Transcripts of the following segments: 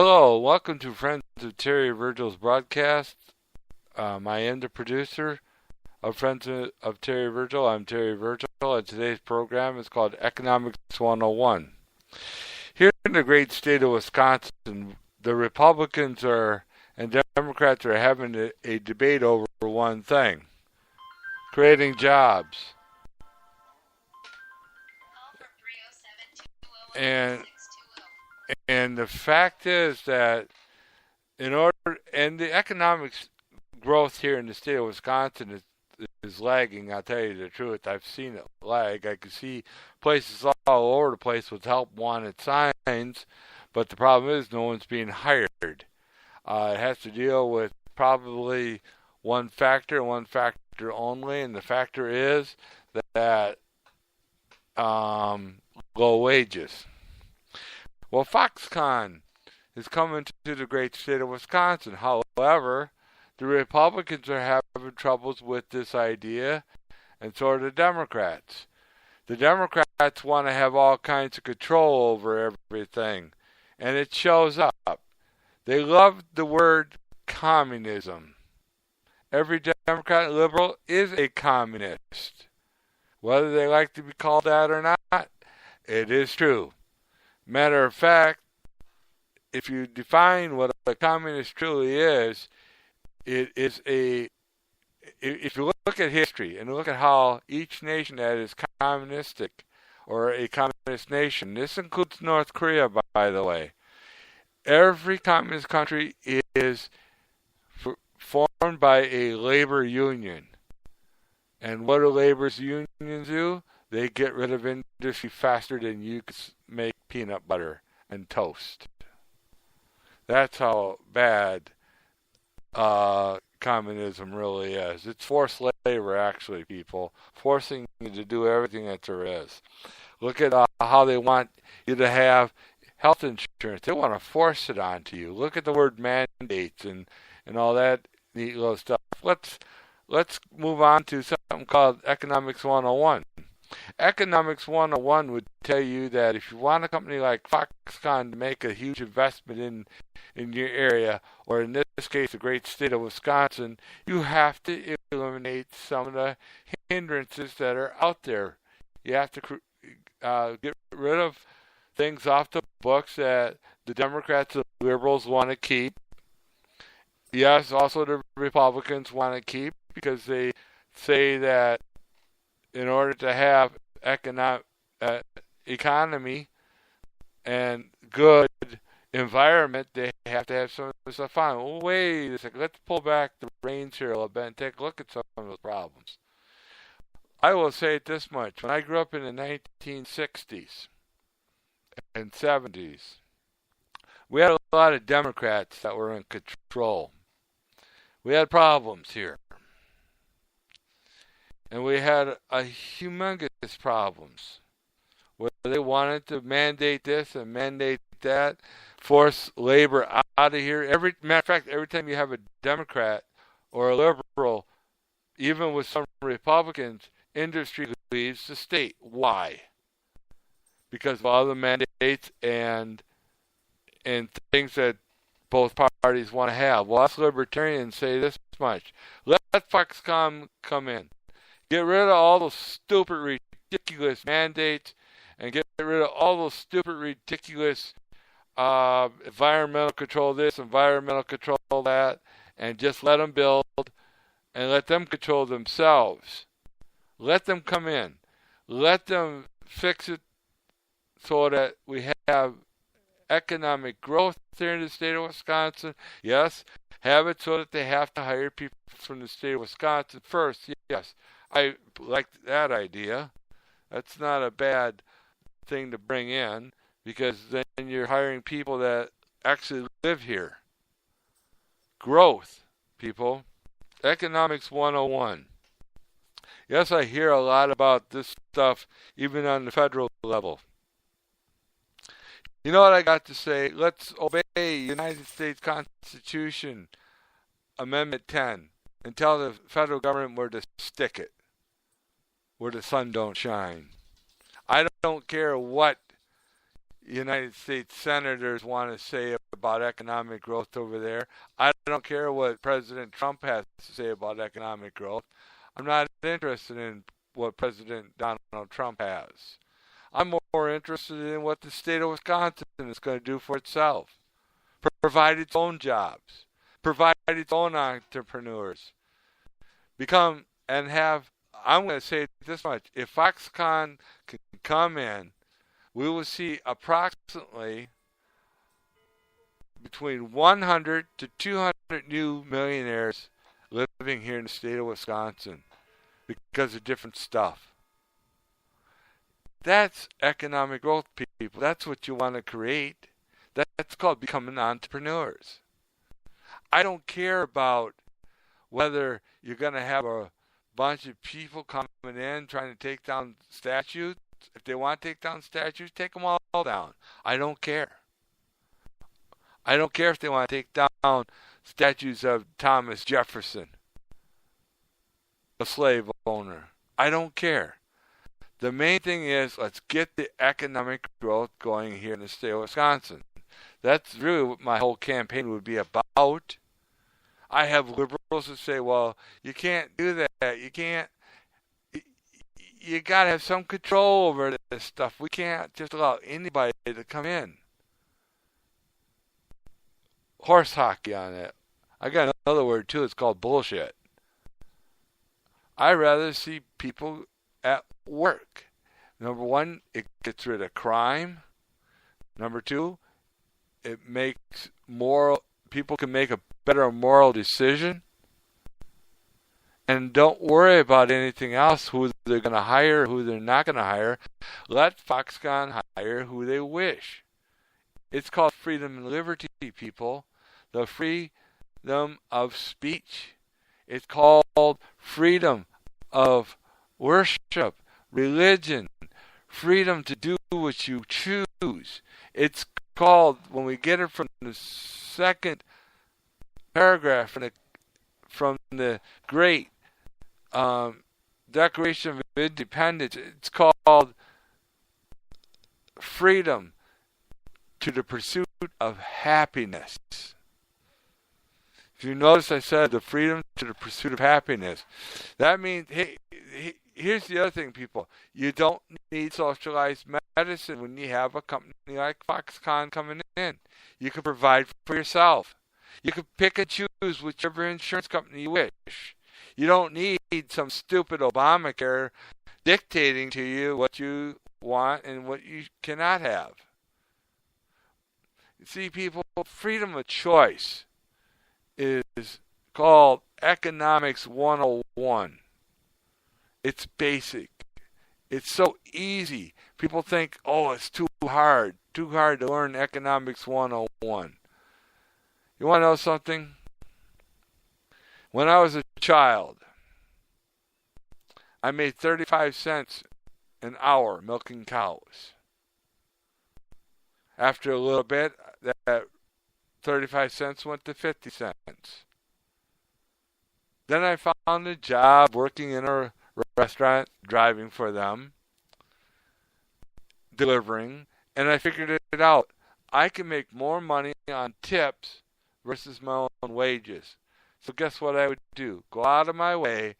Hello, welcome to Friends of Terry Virgil's broadcast. I am the producer of of Terry Virgil. I'm Terry Virgil, and today's program is called Economics 101. Here in the great state of Wisconsin, the Republicans and Democrats are having a debate over one thing: creating jobs. And and the fact is that the economics growth here in the state of Wisconsin is lagging. I'll tell you the truth. I've seen it lag. I can see places all over the place with help wanted signs, but the problem is no one's being hired. It has to deal with probably one factor only, and the factor is that low wages. Well, Foxconn is coming to the great state of Wisconsin. However, the Republicans are having troubles with this idea, and so are the Democrats. The Democrats want to have all kinds of control over everything, and it shows up. They love the word communism. Every Democrat and liberal is a communist. Whether they like to be called that or not, it is true. Matter of fact, if you define what a communist truly is, it is if you look at history and look at how each nation that is communistic or a communist nation, this includes North Korea, by the way. Every communist country is formed by a labor union. And what do labor unions do? They get rid of industry faster than you can make peanut butter and toast. That's how bad communism really is. It's forced labor, actually, people. Forcing you to do everything that there is. Look at how they want you to have health insurance. They want to force it onto you. Look at the word mandates and all that neat little stuff. Let's move on to something called Economics 101. Economics 101 would tell you that if you want a company like Foxconn to make a huge investment in your area, or in this case, the great state of Wisconsin, you have to eliminate some of the hindrances that are out there. You have to get rid of things off the books that the Democrats and liberals want to keep. Yes, also the Republicans want to keep, because they say that in order to have economy and good environment, they have to have some of the stuff on. Well, wait a second. Let's pull back the reins here a little bit and take a look at some of those problems. I will say it this much. When I grew up in the 1960s and 70s, we had a lot of Democrats that were in control. We had problems here. And we had a humongous problems where they wanted to mandate this and mandate that, force labor out of here. Matter of fact, every time you have a Democrat or a liberal, even with some Republicans, industry leaves the state. Why? Because of all the mandates and things that both parties want to have. Well, us libertarians say this much: let Foxconn come in. Get rid of all those stupid, ridiculous mandates, and get rid of all those stupid, ridiculous environmental control this, environmental control that, and just let them build and let them control themselves. Let them come in. Let them fix it so that we have economic growth here in the state of Wisconsin. Yes, have it so that they have to hire people from the state of Wisconsin first. Yes. I like that idea. That's not a bad thing to bring in, because then you're hiring people that actually live here. Growth, people. Economics 101. Yes, I hear a lot about this stuff even on the federal level. You know what I got to say? Let's obey United States Constitution, Amendment 10, and tell the federal government where to stick it, where the sun don't shine. I don't care what United States senators want to say about economic growth over there. I don't care what President Trump has to say about economic growth. I'm not interested in what President Donald Trump has. I'm more interested in what the state of Wisconsin is going to do for itself. Provide its own jobs. Provide its own entrepreneurs. Become and have, I'm going to say this much, if Foxconn can come in, we will see approximately between 100 to 200 new millionaires living here in the state of Wisconsin because of different stuff. That's economic growth, people. That's what you want to create. That's called becoming entrepreneurs. I don't care about whether you're going to have a bunch of people coming in trying to take down statues. If they want to take down statues, take them all down. I don't care. I don't care if they want to take down statues of Thomas Jefferson, a slave owner. I don't care. The main thing is, let's get the economic growth going here in the state of Wisconsin. That's really what my whole campaign would be about. I have liberals that say, well, you can't do that. You can't. You got to have some control over this stuff. We can't just allow anybody to come in. Horse hockey on it. I got another word too. It's called bullshit. I rather see people at work. Number one, it gets rid of crime. Number two, it makes people can make a better moral decision. And don't worry about anything else, who they're going to hire, who they're not going to hire. Let Foxconn hire who they wish. It's called freedom and liberty, people. The freedom of speech. It's called freedom of worship, religion, freedom to do what you choose. It's called, when we get it from the second paragraph from the great Declaration of Independence, it's called freedom to the pursuit of happiness. If you notice, I said the freedom to the pursuit of happiness. That means, hey, here's the other thing, people. You don't need socialized medicine when you have a company like Foxconn coming in. You can provide for yourself. You can pick and choose whichever insurance company you wish. You don't need some stupid Obamacare dictating to you what you want and what you cannot have. You see, people, freedom of choice is called Economics 101. It's basic. It's so easy. People think, oh, it's too hard to learn Economics 101. You want to know something? When I was a child, I made 35 cents an hour milking cows. After a little bit, that 35 cents went to 50 cents. Then I found a job working in a restaurant, driving for them, delivering, and I figured it out. I can make more money on tips versus my own wages. So guess what I would do? Go out of my way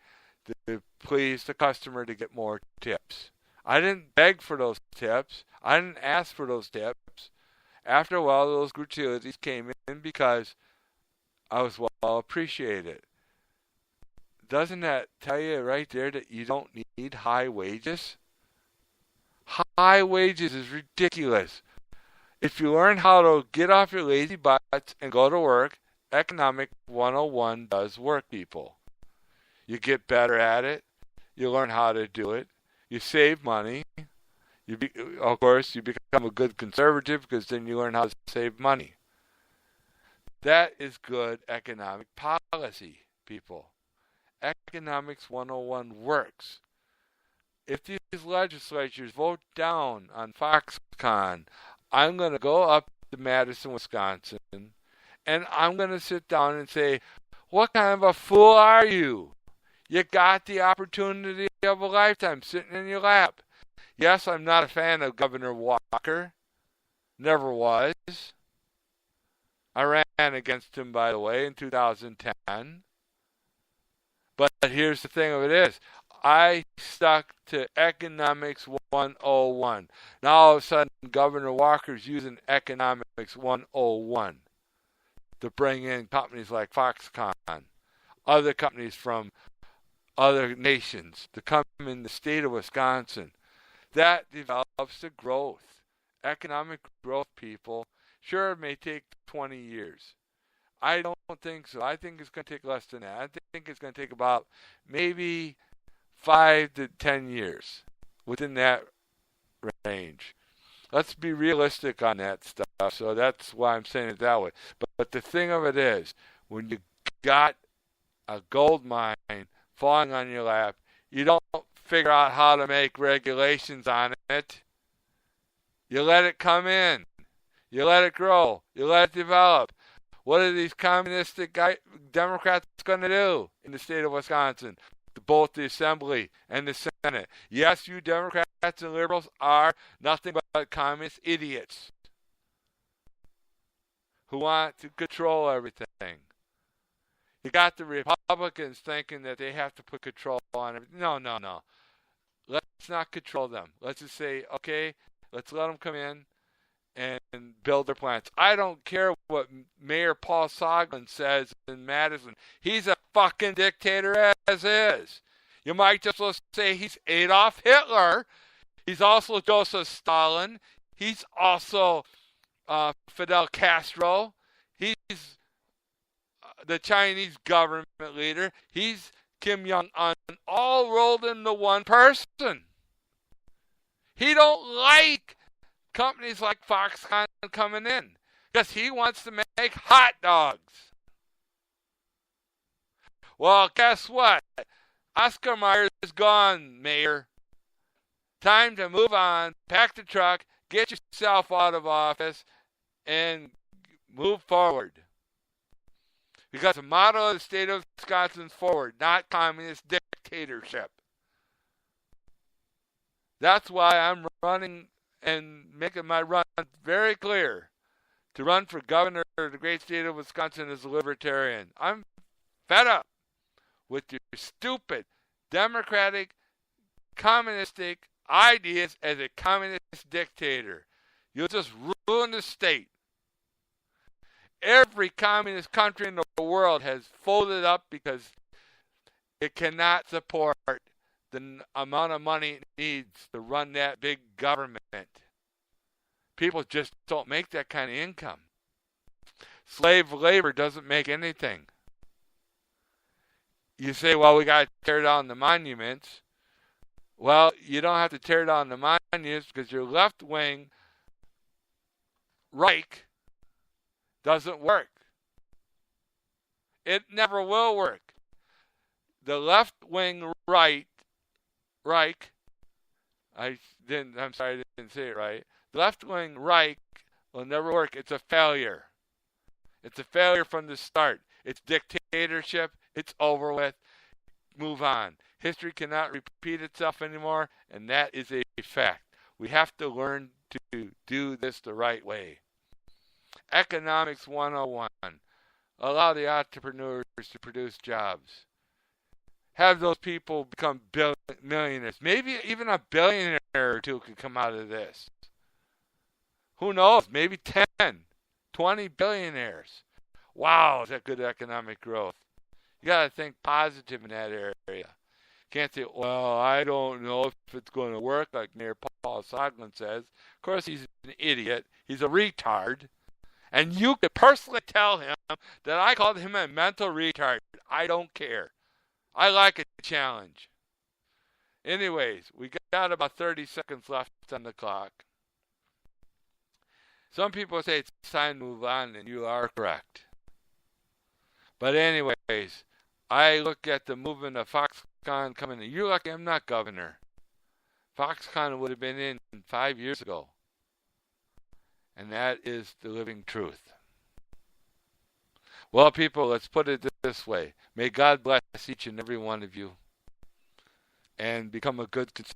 to please the customer to get more tips. I didn't beg for those tips. I didn't ask for those tips. After a while, those gratuities came in because I was well appreciated. Doesn't that tell you right there that you don't need high wages? High wages is ridiculous. If you learn how to get off your lazy butts and go to work, Economic 101 does work, people. You get better at it. You learn how to do it. You save money. Of course, you become a good conservative because then you learn how to save money. That is good economic policy, people. Economics 101 works. If these legislatures vote down on Foxconn, I'm going to go up to Madison, Wisconsin, and I'm going to sit down and say, what kind of a fool are you? You got the opportunity of a lifetime sitting in your lap. Yes, I'm not a fan of Governor Walker. Never was. I ran against him, by the way, in 2010. But here's the thing of it is, I stuck to Economics 101. Now all of a sudden, Governor Walker's using Economics 101 to bring in companies like Foxconn, other companies from other nations to come in the state of Wisconsin. That develops the growth. Economic growth, people. Sure, it may take 20 years. I don't think so. I think it's going to take less than that. I think it's going to take about maybe 5 to 10 years within that range. Let's be realistic on that stuff. So that's why I'm saying it that way. But the thing of it is, when you got a gold mine falling on your lap, you don't figure out how to make regulations on it. You let it come in. You let it grow. You let it develop. What are these communistic Democrats going to do in the state of Wisconsin? Both the Assembly and the Senate. Yes, you Democrats and liberals are nothing but communist idiots who want to control everything. You got the Republicans thinking that they have to put control on everything. No. Let's not control them. Let's just say, okay, let's let them come in and build their plants. I don't care what Mayor Paul Soglin says in Madison. He's a fucking dictator as is. You might just well say he's Adolf Hitler. He's also Joseph Stalin. He's also Fidel Castro. He's the Chinese government leader. He's Kim Jong-un, all rolled into one person. He don't like companies like Foxconn coming in because he wants to make hot dogs. Well, guess what? Oscar Mayer is gone, Mayor. Time to move on, pack the truck, get yourself out of office, and move forward. Because the motto of the state of Wisconsin is forward, not communist dictatorship. That's why I'm running and making my run very clear. To run for governor of the great state of Wisconsin as a libertarian. I'm fed up with your stupid, democratic, communistic ideas as a communist dictator. You'll just ruin the state. Every communist country in the world has folded up because it cannot support the amount of money it needs to run that big government. People just don't make that kind of income. Slave labor doesn't make anything. You say, well, we got to tear down the monuments. Well, you don't have to tear down the monuments because your left-wing Reich doesn't work. It never will work. The left-wing Reich, I'm sorry I didn't say it right. The left-wing Reich will never work. It's a failure. It's a failure from the start. It's dictatorship. It's over with. Move on. History cannot repeat itself anymore, and that is a fact. We have to learn to do this the right way. Economics 101. Allow the entrepreneurs to produce jobs. Have those people become millionaires. Maybe even a billionaire or two could come out of this. Who knows? Maybe 10, 20 billionaires. Wow, is that good economic growth? You got to think positive in that area. Can't say, well, I don't know if it's going to work, like Mayor Paul Soglin says. Of course, he's an idiot. He's a retard. And you could personally tell him that I called him a mental retard. I don't care. I like a challenge. Anyways, we got about 30 seconds left on the clock. Some people say it's time to move on, and you are correct. But anyways, I look at the movement of Foxconn coming in. You're lucky I'm not governor. Foxconn would have been in 5 years ago. And that is the living truth. Well, people, let's put it this way. May God bless each and every one of you and become a good consumer.